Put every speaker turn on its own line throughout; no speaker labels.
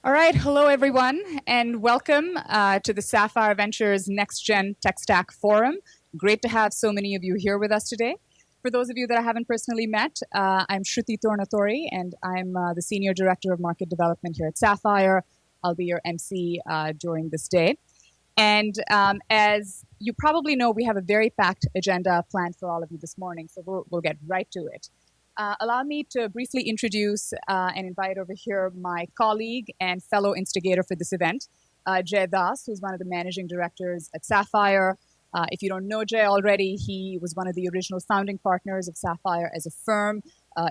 All right, hello everyone, and welcome to the Sapphire Ventures Next Gen Tech Stack Forum. Great to have so many of you here with us today. For those of you that I haven't personally met, I'm Shruti Thornathori, and I'm the Senior Director of Market Development here at Sapphire. I'll be your MC during this day. And as you probably know, we have a very packed agenda planned for all of you this morning, so we'll get right to it. Allow me to briefly introduce and invite over here my colleague and fellow instigator for this event, Jay Das, who's one of the managing directors at Sapphire. If you don't know Jay already, he was one of the original founding partners of Sapphire as a firm,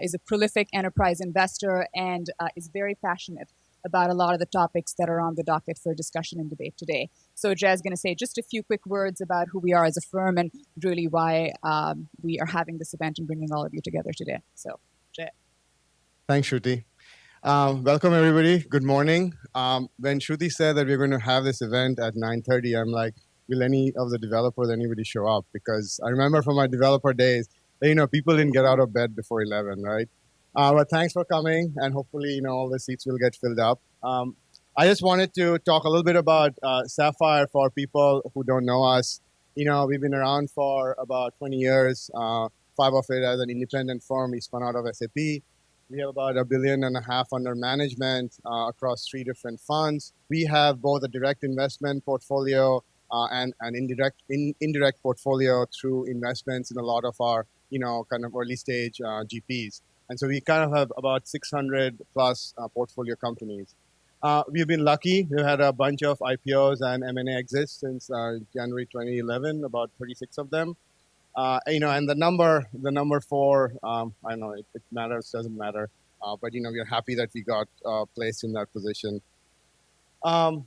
is a prolific enterprise investor, and is very passionate about a lot of the topics that are on the docket for discussion and debate today. So Jay is going to say just a few quick words about who we are as a firm and really why we are having this event and bringing all of you together today. So, Jay.
Thanks, Shruti. Welcome, everybody. Good morning. When Shruti said that we're going to have this event at 9:30, I'm like, will any of the developers, anybody show up? Because I remember from my developer days, people didn't get out of bed before 11, right? But thanks for coming, and hopefully, all the seats will get filled up. I just wanted to talk a little bit about Sapphire for people who don't know us. We've been around for about 20 years, 5 of it as an independent firm. We spun out of SAP. We have about $1.5 billion under management across 3 different funds. We have both a direct investment portfolio and an indirect portfolio through investments in a lot of our, kind of early stage GPs. And so we kind of have about 600 plus portfolio companies. We've been lucky. We've had a bunch of IPOs and M&A exits since January 2011, about 36 of them. And the number 4, I don't know, it matters, doesn't matter. But, we're happy that we got placed in that position. I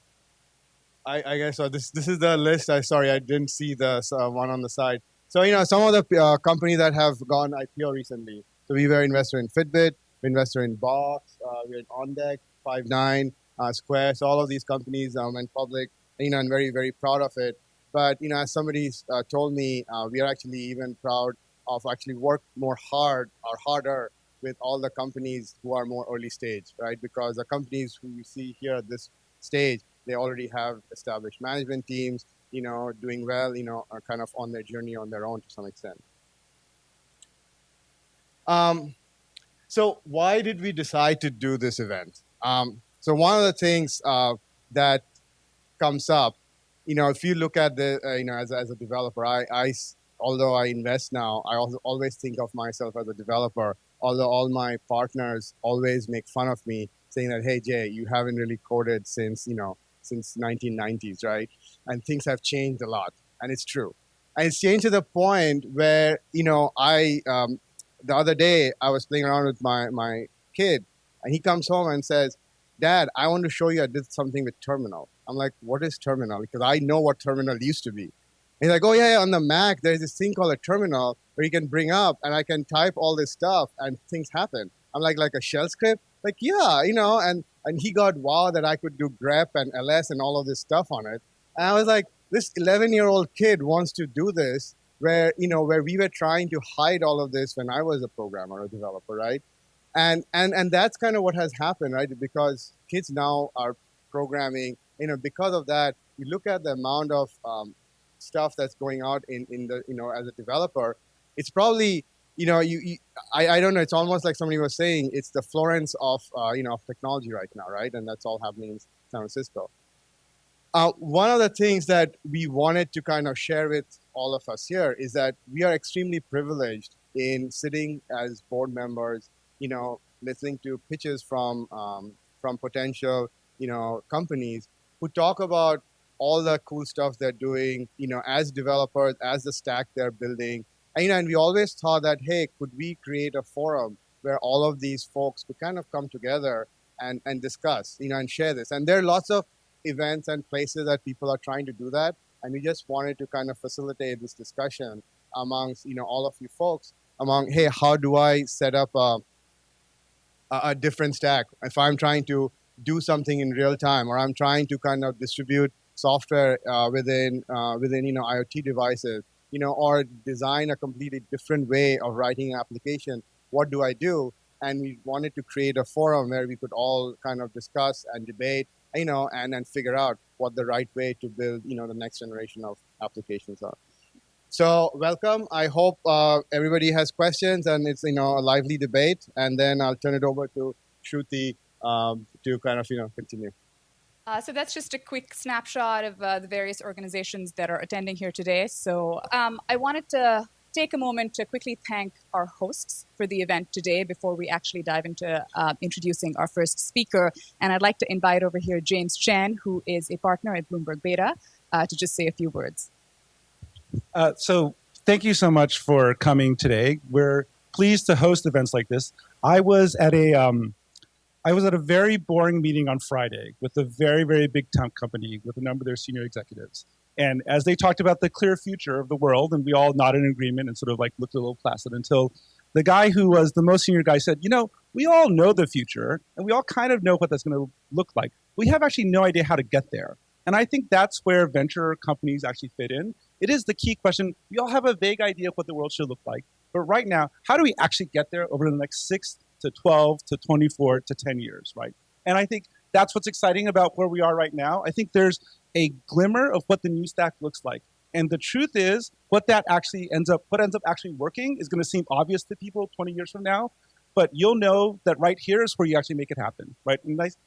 guess this is the list. Sorry, I didn't see the one on the side. So, some of the companies that have gone IPO recently. So we were investor in Fitbit, we investor in Box, we're in OnDeck, Five9, Square. So all of these companies went public, and very, very proud of it. But, as somebody told me, we are actually even proud of actually work more harder with all the companies who are more early stage, right? Because the companies who you see here at this stage, they already have established management teams, doing well, are kind of on their journey on their own to some extent. So why did we decide to do this event? So one of the things that comes up, if you look at the, as a developer, although I invest now, I also always think of myself as a developer, although all my partners always make fun of me saying that, hey, Jay, you haven't really coded since 1990s, right? And things have changed a lot, and it's true. And it's changed to the point where, the other day, I was playing around with my kid, and he comes home and says, Dad, I want to show you I did something with terminal. I'm like, what is terminal? Because I know what terminal used to be. And he's like, oh, yeah, on the Mac, there's this thing called a terminal where you can bring up, and I can type all this stuff, and things happen. I'm like a shell script? Like, yeah, and he got wow that I could do grep and ls and all of this stuff on it. And I was like, this 11-year-old kid wants to do this, where we were trying to hide all of this when I was a programmer or a developer, right? And that's kind of what has happened, right? Because kids now are programming, because of that, you look at the amount of stuff that's going out in the, as a developer, it's probably, I don't know, it's almost like somebody was saying, it's the Florence of, of technology right now, right? And that's all happening in San Francisco. One of the things that we wanted to kind of share with all of us here is that we are extremely privileged in sitting as board members, listening to pitches from potential, companies who talk about all the cool stuff they're doing, as developers, as the stack they're building. And we always thought that, hey, could we create a forum where all of these folks could kind of come together and discuss, and share this. And there are lots of events and places that people are trying to do that. And we just wanted to kind of facilitate this discussion amongst, all of you folks hey, how do I set up a different stack? If I'm trying to do something in real time, or I'm trying to kind of distribute software within IoT devices, or design a completely different way of writing an application, what do I do? and we wanted to create a forum where we could all kind of discuss and debate, and then figure out what the right way to build, the next generation of applications are. So welcome. I hope everybody has questions and it's, a lively debate. And then I'll turn it over to Shruti to kind of, continue.
So that's just a quick snapshot of the various organizations that are attending here today. So I wanted to take a moment to quickly thank our hosts for the event today before we actually dive into introducing our first speaker. And I'd like to invite over here James Chen, who is a partner at Bloomberg Beta, to just say a few words.
So thank you so much for coming today. We're pleased to host events like this. I was at a very boring meeting on Friday with a very, very big tech company with a number of their senior executives. And as they talked about the clear future of the world, and we all nodded in agreement and sort of like looked a little placid until the guy who was the most senior guy said, we all know the future and we all kind of know what that's going to look like. We have actually no idea how to get there. And I think that's where venture companies actually fit in. It is the key question. We all have a vague idea of what the world should look like. But right now, how do we actually get there over the next 6 to 12 to 24 to 10 years, right? And I think that's what's exciting about where we are right now. I think there's a glimmer of what the new stack looks like. And the truth is, what ends up actually working is going to seem obvious to people 20 years from now. But you'll know that right here is where you actually make it happen, right?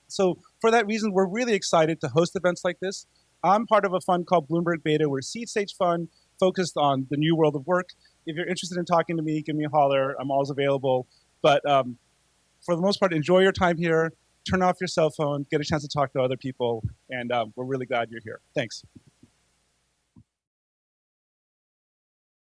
So for that reason, we're really excited to host events like this. I'm part of a fund called Bloomberg Beta. We're a seed stage fund focused on the new world of work. If you're interested in talking to me, give me a holler. I'm always available. But for the most part, enjoy your time here. Turn off your cell phone. Get a chance to talk to other people. And we're really glad you're here. Thanks.